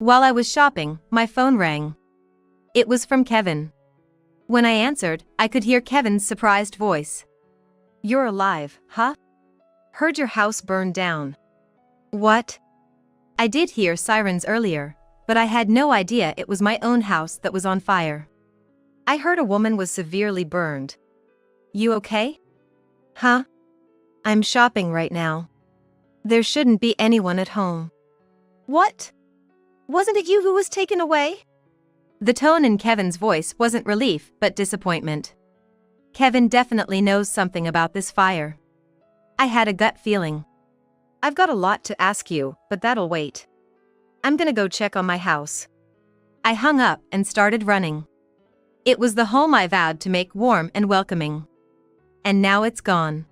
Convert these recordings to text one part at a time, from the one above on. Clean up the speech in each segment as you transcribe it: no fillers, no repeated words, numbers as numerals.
While I was shopping, my phone rang. It was from Kevin. When I answered, I could hear Kevin's surprised voice. "You're alive, huh? Heard your house burned down." "What?" I did hear sirens earlier, but I had no idea it was my own house that was on fire. "I heard a woman was severely burned. You okay?" "Huh? I'm shopping right now. There shouldn't be anyone at home." "What? Wasn't it you who was taken away?" The tone in Kevin's voice wasn't relief but disappointment. Kevin definitely knows something about this fire. I had a gut feeling. "I've got a lot to ask you, but that'll wait. I'm gonna go check on my house." I hung up and started running. It was the home I vowed to make warm and welcoming. And now it's gone.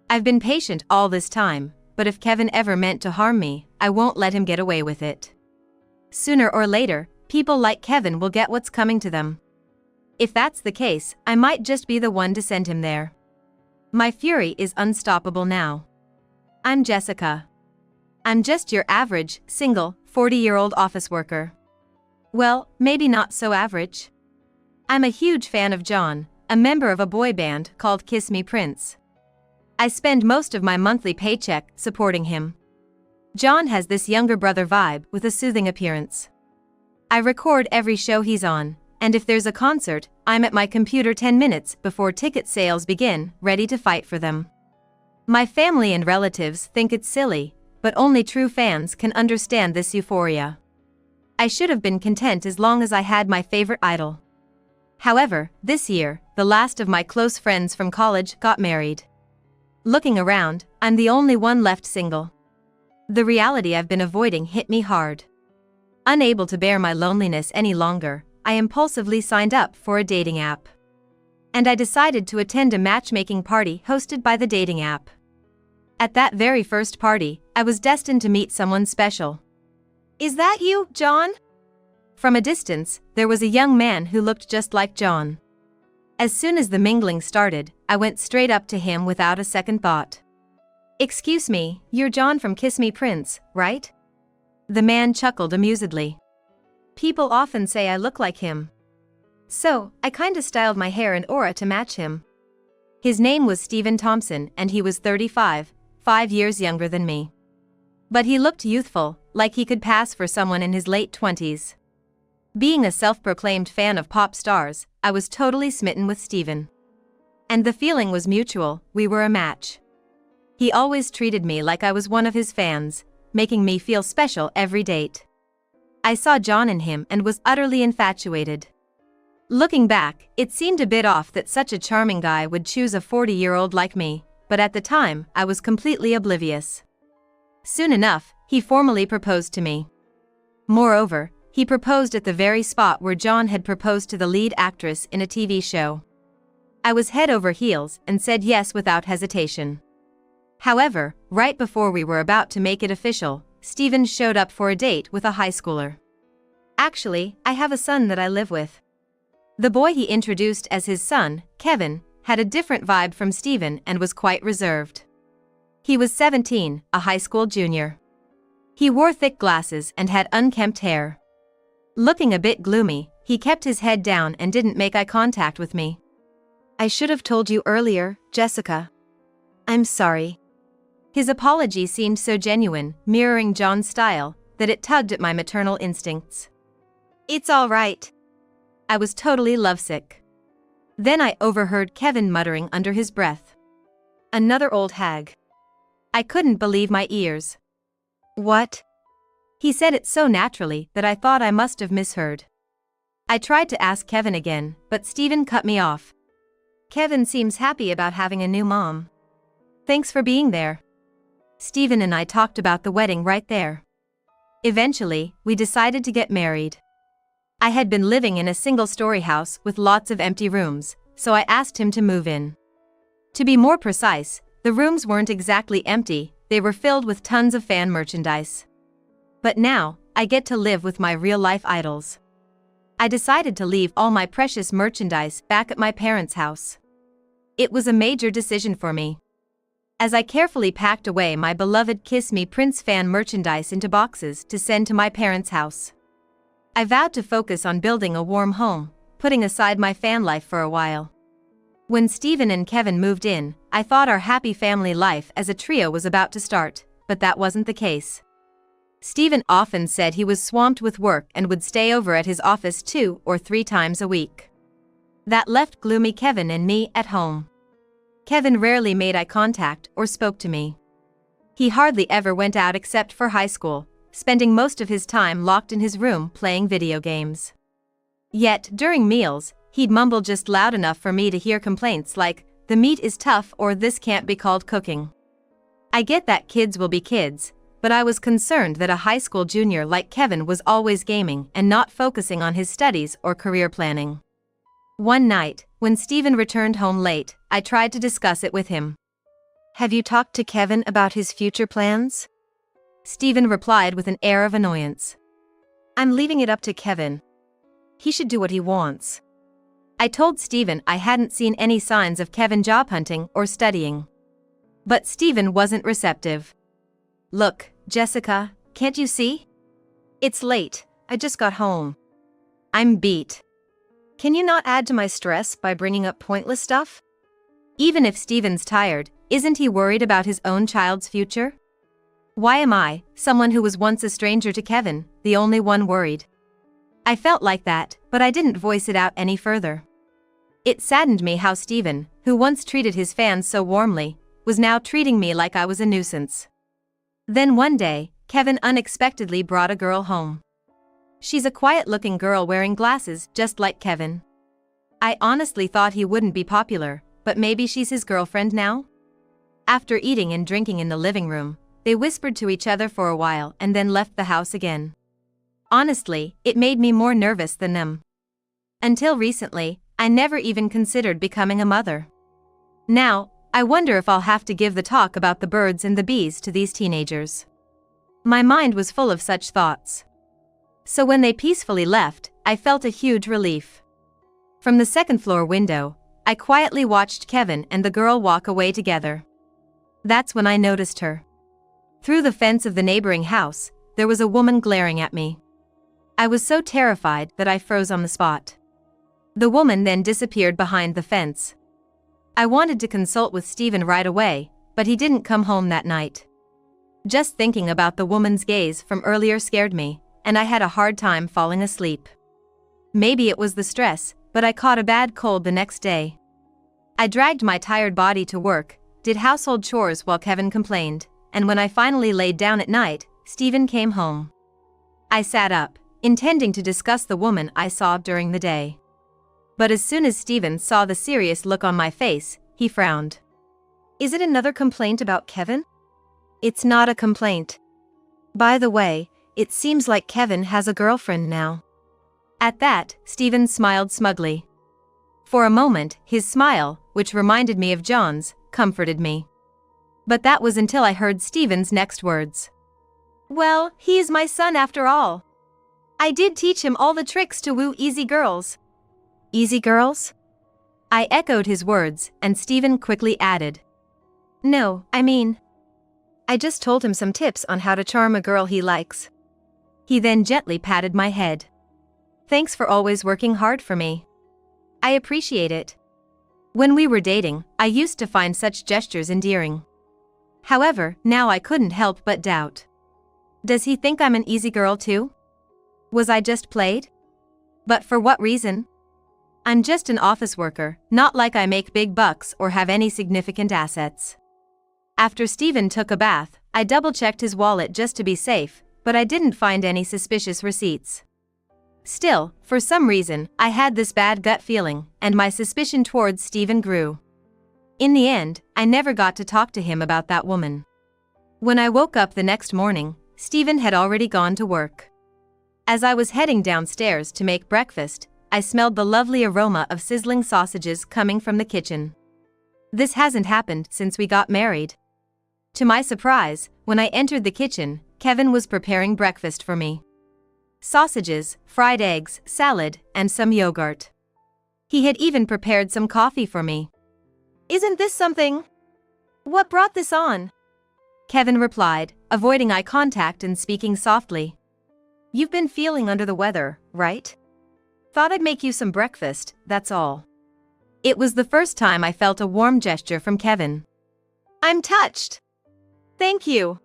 I've been patient all this time, but if Kevin ever meant to harm me, I won't let him get away with it. Sooner or later, people like Kevin will get what's coming to them. If that's the case, I might just be the one to send him there. My fury is unstoppable now. I'm Jessica. I'm just your average, single, 40-year-old office worker. Well, maybe not so average. I'm a huge fan of John, a member of a boy band called Kiss Me Prince. I spend most of my monthly paycheck supporting him. John has this younger brother vibe with a soothing appearance. I record every show he's on, and if there's a concert, I'm at my computer 10 minutes before ticket sales begin, ready to fight for them. My family and relatives think it's silly, but only true fans can understand this euphoria. I should have been content as long as I had my favorite idol. However, this year, the last of my close friends from college got married. Looking around, I'm the only one left single. The reality I've been avoiding hit me hard. Unable to bear my loneliness any longer, I impulsively signed up for a dating app. And I decided to attend a matchmaking party hosted by the dating app. At that very first party, I was destined to meet someone special. "Is that you, John?" From a distance, there was a young man who looked just like John. As soon as the mingling started, I went straight up to him without a second thought. "Excuse me, you're John from Kiss Me Prince, right?" The man chuckled amusedly. "People often say I look like him. So, I kinda styled my hair and aura to match him." His name was Stephen Thompson and he was 35, 5 years younger than me. But he looked youthful, like he could pass for someone in his late 20s. Being a self-proclaimed fan of pop stars, I was totally smitten with Stephen. And the feeling was mutual, we were a match. He always treated me like I was one of his fans, making me feel special every date. I saw John in him and was utterly infatuated. Looking back, it seemed a bit off that such a charming guy would choose a 40-year-old like me, but at the time, I was completely oblivious. Soon enough, he formally proposed to me. Moreover, he proposed at the very spot where John had proposed to the lead actress in a TV show. I was head over heels and said yes without hesitation. However, right before we were about to make it official, Stephen showed up for a date with a high schooler. Actually, I have a son that I live with. The boy he introduced as his son, Kevin, had a different vibe from Stephen and was quite reserved. He was 17, a high school junior. He wore thick glasses and had unkempt hair. Looking a bit gloomy, he kept his head down and didn't make eye contact with me. "I should have told you earlier, Jessica. I'm sorry." His apology seemed so genuine, mirroring John's style, that it tugged at my maternal instincts. "It's all right." I was totally lovesick. Then I overheard Kevin muttering under his breath. "Another old hag." I couldn't believe my ears. "What?" He said it so naturally that I thought I must have misheard. I tried to ask Kevin again, but Stephen cut me off. "Kevin seems happy about having a new mom. Thanks for being there." Stephen and I talked about the wedding right there. Eventually, we decided to get married. I had been living in a single-story house with lots of empty rooms, so I asked him to move in. To be more precise, the rooms weren't exactly empty, they were filled with tons of fan merchandise. But now, I get to live with my real-life idols. I decided to leave all my precious merchandise back at my parents' house. It was a major decision for me. as I carefully packed away my beloved Kiss Me Prince fan merchandise into boxes to send to my parents' house. I vowed to focus on building a warm home, putting aside my fan life for a while. When Stephen and Kevin moved in, I thought our happy family life as a trio was about to start, but that wasn't the case. Stephen often said he was swamped with work and would stay over at his office 2 or 3 times a week. That left gloomy Kevin and me at home. Kevin rarely made eye contact or spoke to me. He hardly ever went out except for high school, spending most of his time locked in his room playing video games. Yet, during meals, he'd mumble just loud enough for me to hear complaints like, "The meat is tough" or "This can't be called cooking." I get that kids will be kids, but I was concerned that a high school junior like Kevin was always gaming and not focusing on his studies or career planning. One night, when Stephen returned home late, I tried to discuss it with him. "Have you talked to Kevin about his future plans?" Stephen replied with an air of annoyance. "I'm leaving it up to Kevin. He should do what he wants." I told Stephen I hadn't seen any signs of Kevin job hunting or studying. But Stephen wasn't receptive. "Look, Jessica, can't you see? It's late, I just got home. I'm beat. Can you not add to my stress by bringing up pointless stuff?" Even if Stephen's tired, isn't he worried about his own child's future? Why am I, someone who was once a stranger to Kevin, the only one worried? I felt like that, but I didn't voice it out any further. It saddened me how Stephen, who once treated his fans so warmly, was now treating me like I was a nuisance. Then one day, Kevin unexpectedly brought a girl home. She's a quiet-looking girl wearing glasses just like Kevin. I honestly thought he wouldn't be popular, but maybe she's his girlfriend now? After eating and drinking in the living room, they whispered to each other for a while and then left the house again. Honestly, it made me more nervous than them. Until recently, I never even considered becoming a mother. Now, I wonder if I'll have to give the talk about the birds and the bees to these teenagers. My mind was full of such thoughts. So when they peacefully left, I felt a huge relief. From the second-floor window, I quietly watched Kevin and the girl walk away together. That's when I noticed her. Through the fence of the neighboring house, there was a woman glaring at me. I was so terrified that I froze on the spot. The woman then disappeared behind the fence. I wanted to consult with Stephen right away, but he didn't come home that night. Just thinking about the woman's gaze from earlier scared me, and I had a hard time falling asleep. Maybe it was the stress, but I caught a bad cold the next day. I dragged my tired body to work, did household chores while Kevin complained, and when I finally laid down at night, Stephen came home. I sat up, intending to discuss the woman I saw during the day. But as soon as Stephen saw the serious look on my face, he frowned. "Is it another complaint about Kevin?" "It's not a complaint. By the way, it seems like Kevin has a girlfriend now." At that, Stephen smiled smugly. For a moment, his smile, which reminded me of John's, comforted me. But that was until I heard Stephen's next words. "Well, he's my son after all. I did teach him all the tricks to woo easy girls." "Easy girls?" I echoed his words, and Stephen quickly added. "No, I just told him some tips on how to charm a girl he likes." He then gently patted my head. "Thanks for always working hard for me. I appreciate it." When we were dating, I used to find such gestures endearing. However, now I couldn't help but doubt. Does he think I'm an easy girl too? Was I just played? But for what reason? I'm just an office worker, not like I make big bucks or have any significant assets. After Stephen took a bath, I double-checked his wallet just to be safe, but I didn't find any suspicious receipts. Still, for some reason, I had this bad gut feeling, and my suspicion towards Stephen grew. In the end, I never got to talk to him about that woman. When I woke up the next morning, Stephen had already gone to work. As I was heading downstairs to make breakfast, I smelled the lovely aroma of sizzling sausages coming from the kitchen. This hasn't happened since we got married. To my surprise, when I entered the kitchen, Kevin was preparing breakfast for me. Sausages, fried eggs, salad, and some yogurt. He had even prepared some coffee for me. "Isn't this something?" What brought this on? Kevin replied, avoiding eye contact and speaking softly. You've been feeling under the weather, right? Thought I'd make you some breakfast, that's all. It was the first time I felt a warm gesture from Kevin. I'm touched. Thank you.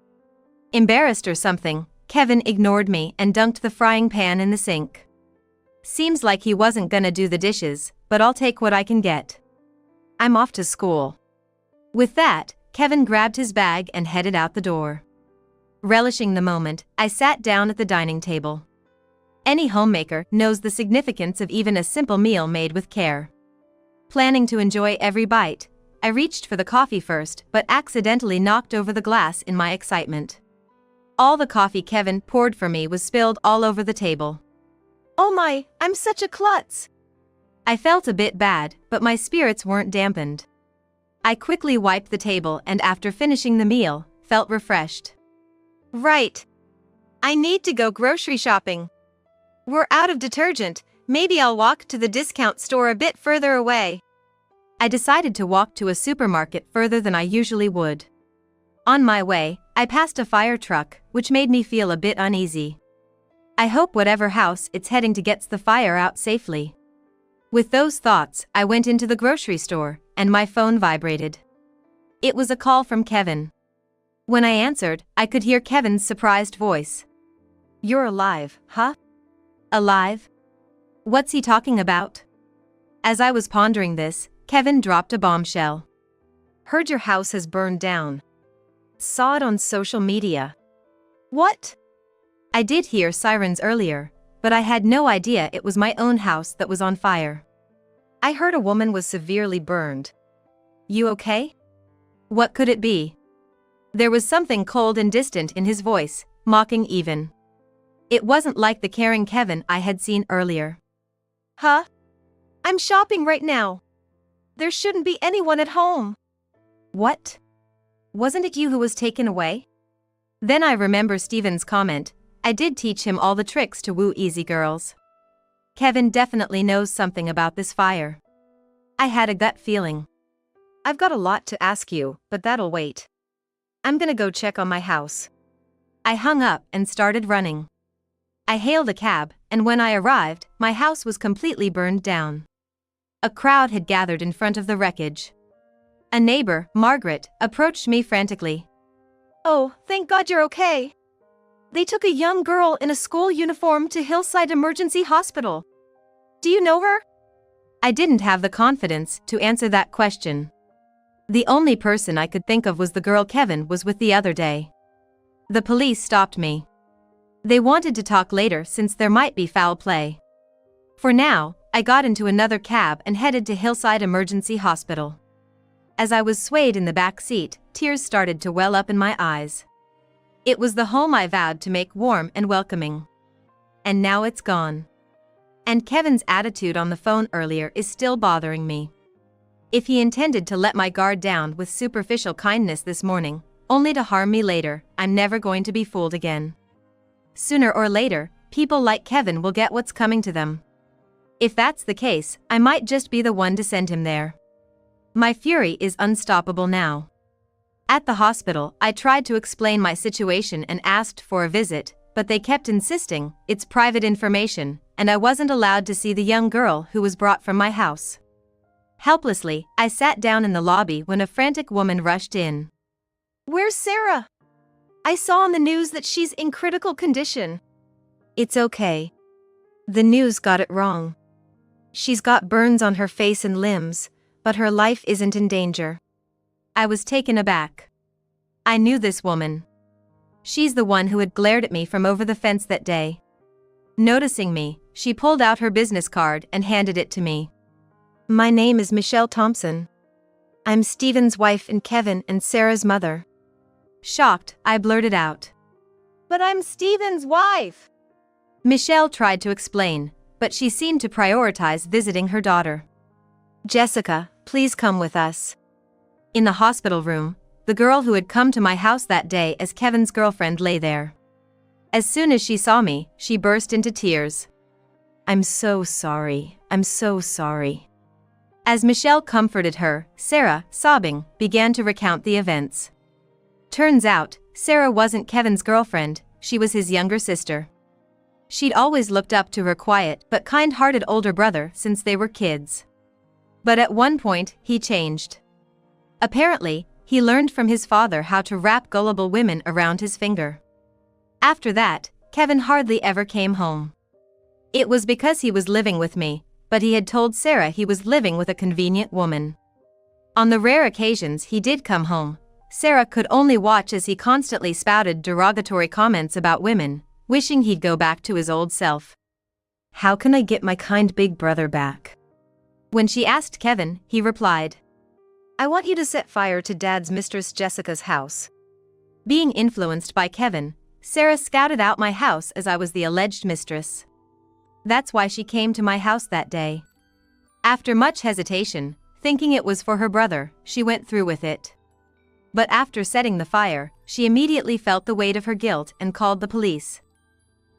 Embarrassed or something, Kevin ignored me and dunked the frying pan in the sink. Seems like he wasn't gonna do the dishes, but I'll take what I can get. I'm off to school. With that, Kevin grabbed his bag and headed out the door. Relishing the moment, I sat down at the dining table. Any homemaker knows the significance of even a simple meal made with care. Planning to enjoy every bite, I reached for the coffee first but accidentally knocked over the glass in my excitement. All the coffee Kevin poured for me was spilled all over the table. Oh my, I'm such a klutz! I felt a bit bad, but my spirits weren't dampened. I quickly wiped the table and after finishing the meal, felt refreshed. Right. I need to go grocery shopping. We're out of detergent, maybe I'll walk to the discount store a bit further away. I decided to walk to a supermarket further than I usually would. On my way, I passed a fire truck, which made me feel a bit uneasy. I hope whatever house it's heading to gets the fire out safely. With those thoughts, I went into the grocery store, and my phone vibrated. It was a call from Kevin. When I answered, I could hear Kevin's surprised voice. You're alive, huh? Alive? What's he talking about? As I was pondering this, Kevin dropped a bombshell. Heard your house has burned down. Saw it on social media. What? I did hear sirens earlier, but I had no idea it was my own house that was on fire. I heard a woman was severely burned. You okay? What could it be? There was something cold and distant in his voice, mocking even. It wasn't like the caring Kevin I had seen earlier. Huh? I'm shopping right now. There shouldn't be anyone at home. What? Wasn't it you who was taken away? Then I remember Steven's comment, I did teach him all the tricks to woo easy girls. Kevin definitely knows something about this fire. I had a gut feeling. I've got a lot to ask you, but that'll wait. I'm gonna go check on my house. I hung up and started running. I hailed a cab, and when I arrived, my house was completely burned down. A crowd had gathered in front of the wreckage. A neighbor, Margaret, approached me frantically. Oh, thank God you're okay. They took a young girl in a school uniform to Hillside Emergency Hospital. Do you know her? I didn't have the confidence to answer that question. The only person I could think of was the girl Kevin was with the other day. The police stopped me. They wanted to talk later since there might be foul play. For now, I got into another cab and headed to Hillside Emergency Hospital. As I was swayed in the back seat, tears started to well up in my eyes. It was the home I vowed to make warm and welcoming. And now it's gone. And Kevin's attitude on the phone earlier is still bothering me. If he intended to let my guard down with superficial kindness this morning, only to harm me later, I'm never going to be fooled again. Sooner or later, people like Kevin will get what's coming to them. If that's the case, I might just be the one to send him there. My fury is unstoppable now. At the hospital, I tried to explain my situation and asked for a visit, but they kept insisting it's private information, and I wasn't allowed to see the young girl who was brought from my house. Helplessly, I sat down in the lobby when a frantic woman rushed in. Where's Sarah? I saw on the news that she's in critical condition. It's okay. The news got it wrong. She's got burns on her face and limbs, but her life isn't in danger. I was taken aback. I knew this woman. She's the one who had glared at me from over the fence that day. Noticing me, she pulled out her business card and handed it to me. My name is Michelle Thompson. I'm Steven's wife and Kevin and Sarah's mother. Shocked, I blurted out. But I'm Steven's wife! Michelle tried to explain, but she seemed to prioritize visiting her daughter. Jessica, please come with us. In the hospital room, the girl who had come to my house that day as Kevin's girlfriend lay there. As soon as she saw me, she burst into tears. I'm so sorry. As Michelle comforted her, Sarah, sobbing, began to recount the events. Turns out, Sarah wasn't Kevin's girlfriend, she was his younger sister. She'd always looked up to her quiet but kind-hearted older brother since they were kids. But at one point, he changed. Apparently, he learned from his father how to wrap gullible women around his finger. After that, Kevin hardly ever came home. It was because he was living with me, but he had told Sarah he was living with a convenient woman. On the rare occasions he did come home, Sarah could only watch as he constantly spouted derogatory comments about women, wishing he'd go back to his old self. "How can I get my kind big brother back?" When she asked Kevin, he replied, "I want you to set fire to Dad's mistress Jessica's house." Being influenced by Kevin, Sarah scouted out my house as I was the alleged mistress. That's why she came to my house that day. After much hesitation, thinking it was for her brother, she went through with it. But after setting the fire, she immediately felt the weight of her guilt and called the police.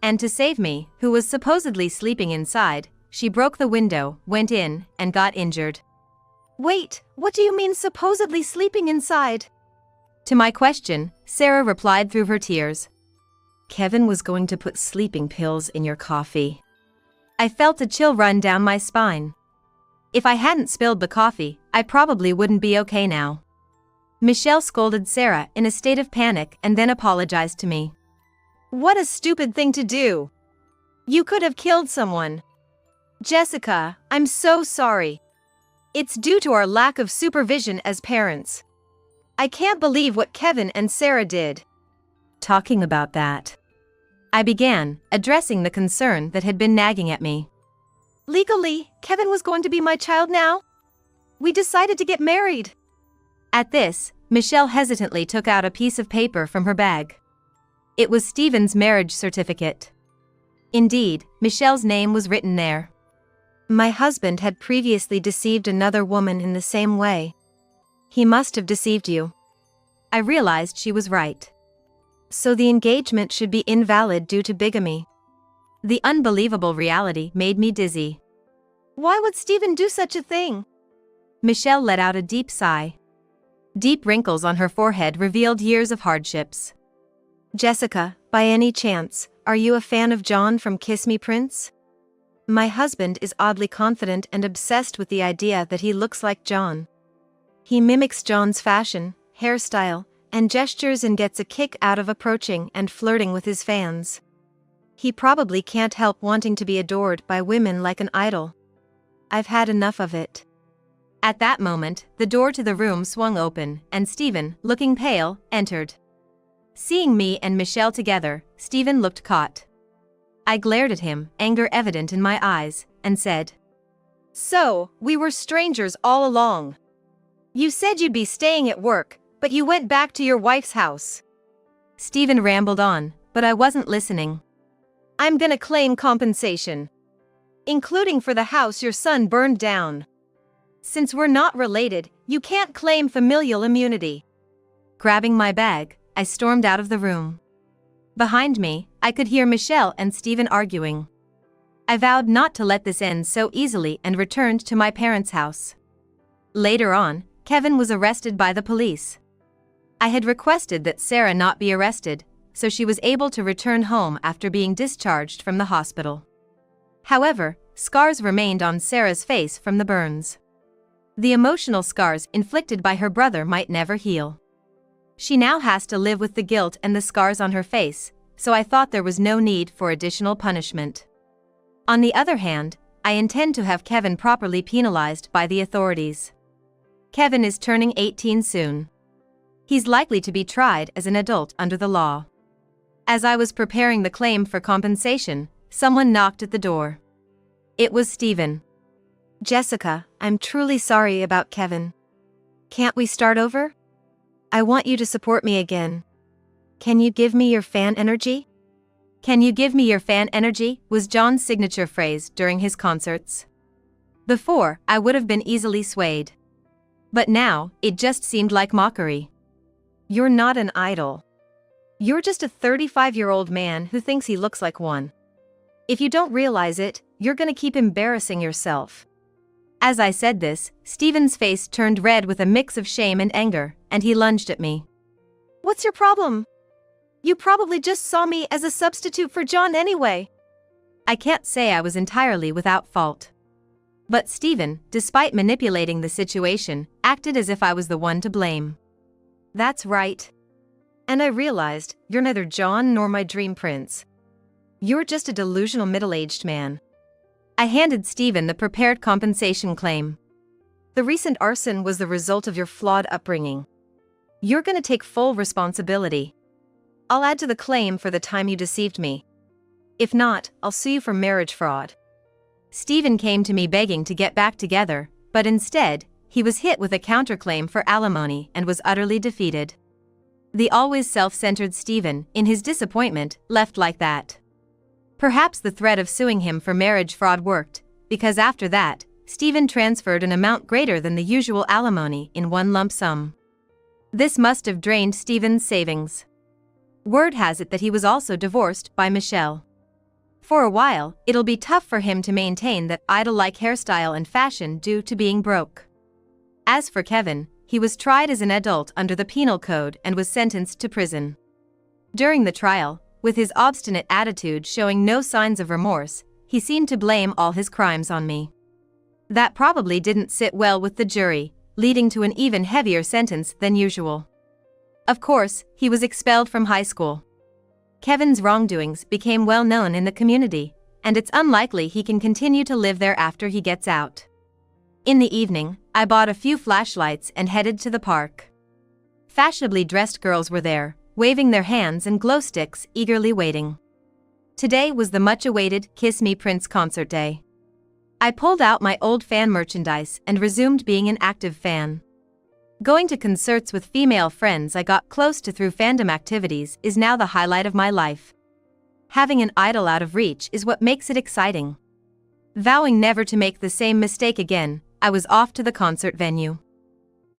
And to save me, who was supposedly sleeping inside, she broke the window, went in, and got injured. "Wait, what do you mean supposedly sleeping inside?" To my question, Sarah replied through her tears, "Kevin was going to put sleeping pills in your coffee." I felt a chill run down my spine. If I hadn't spilled the coffee, I probably wouldn't be okay now. Michelle scolded Sarah in a state of panic and then apologized to me. "What a stupid thing to do! You could have killed someone. Jessica, I'm so sorry. It's due to our lack of supervision as parents. I can't believe what Kevin and Sarah did." Talking about that, I began, addressing the concern that had been nagging at me. "Legally, Kevin was going to be my child now? We decided to get married." At this, Michelle hesitantly took out a piece of paper from her bag. It was Stephen's marriage certificate. Indeed, Michelle's name was written there. My husband had previously deceived another woman in the same way. He must have deceived you. I realized she was right. So the engagement should be invalid due to bigamy. The unbelievable reality made me dizzy. Why would Stephen do such a thing? Michelle let out a deep sigh. Deep wrinkles on her forehead revealed years of hardships. Jessica, by any chance, are you a fan of John from Kiss Me Prince? My husband is oddly confident and obsessed with the idea that he looks like John. He mimics John's fashion, hairstyle, and gestures and gets a kick out of approaching and flirting with his fans. He probably can't help wanting to be adored by women like an idol. I've had enough of it. At that moment, the door to the room swung open, and Stephen, looking pale, entered. Seeing me and Michelle together, Stephen looked caught. I glared at him, anger evident in my eyes, and said, "So, we were strangers all along. You said you'd be staying at work, but you went back to your wife's house." Stephen rambled on, but I wasn't listening. "I'm gonna claim compensation. Including for the house your son burned down. Since we're not related, you can't claim familial immunity." Grabbing my bag, I stormed out of the room. Behind me, I could hear Michelle and Stephen arguing. I vowed not to let this end so easily and returned to my parents' house. Later on, Kevin was arrested by the police. I had requested that Sarah not be arrested, so she was able to return home after being discharged from the hospital. However, scars remained on Sarah's face from the burns. The emotional scars inflicted by her brother might never heal. She now has to live with the guilt and the scars on her face, so I thought there was no need for additional punishment. On the other hand, I intend to have Kevin properly penalized by the authorities. Kevin is turning 18 soon. He's likely to be tried as an adult under the law. As I was preparing the claim for compensation, someone knocked at the door. It was Stephen. "Jessica, I'm truly sorry about Kevin. Can't we start over? I want you to support me again. Can you give me your fan energy?" "Can you give me your fan energy?" was John's signature phrase during his concerts. Before, I would have been easily swayed. But now, it just seemed like mockery. You're not an idol. You're just a 35-year-old man who thinks he looks like one. If you don't realize it, you're gonna keep embarrassing yourself. As I said this, Steven's face turned red with a mix of shame and anger, and he lunged at me. What's your problem? You probably just saw me as a substitute for John anyway. I can't say I was entirely without fault. But Steven, despite manipulating the situation, acted as if I was the one to blame. That's right. And I realized, you're neither John nor my dream prince. You're just a delusional middle-aged man. I handed Steven the prepared compensation claim. The recent arson was the result of your flawed upbringing. You're gonna take full responsibility. I'll add to the claim for the time you deceived me. If not, I'll sue you for marriage fraud. Steven came to me begging to get back together, but instead, he was hit with a counterclaim for alimony and was utterly defeated. The always self-centered Steven, in his disappointment, left like that. Perhaps the threat of suing him for marriage fraud worked, because after that, Steven transferred an amount greater than the usual alimony in one lump sum. This must have drained Steven's savings. Word has it that he was also divorced by Michelle. For a while, it'll be tough for him to maintain that idol-like hairstyle and fashion due to being broke. As for Kevin, he was tried as an adult under the penal code and was sentenced to prison. During the trial, with his obstinate attitude showing no signs of remorse, he seemed to blame all his crimes on me. That probably didn't sit well with the jury, leading to an even heavier sentence than usual. Of course, he was expelled from high school. Kevin's wrongdoings became well known in the community, and it's unlikely he can continue to live there after he gets out. In the evening, I bought a few flashlights and headed to the park. Fashionably dressed girls were there, waving their hands and glow sticks, eagerly waiting. Today was the much-awaited Kiss Me Prince concert day. I pulled out my old fan merchandise and resumed being an active fan. Going to concerts with female friends I got close to through fandom activities is now the highlight of my life. Having an idol out of reach is what makes it exciting. Vowing never to make the same mistake again, I was off to the concert venue.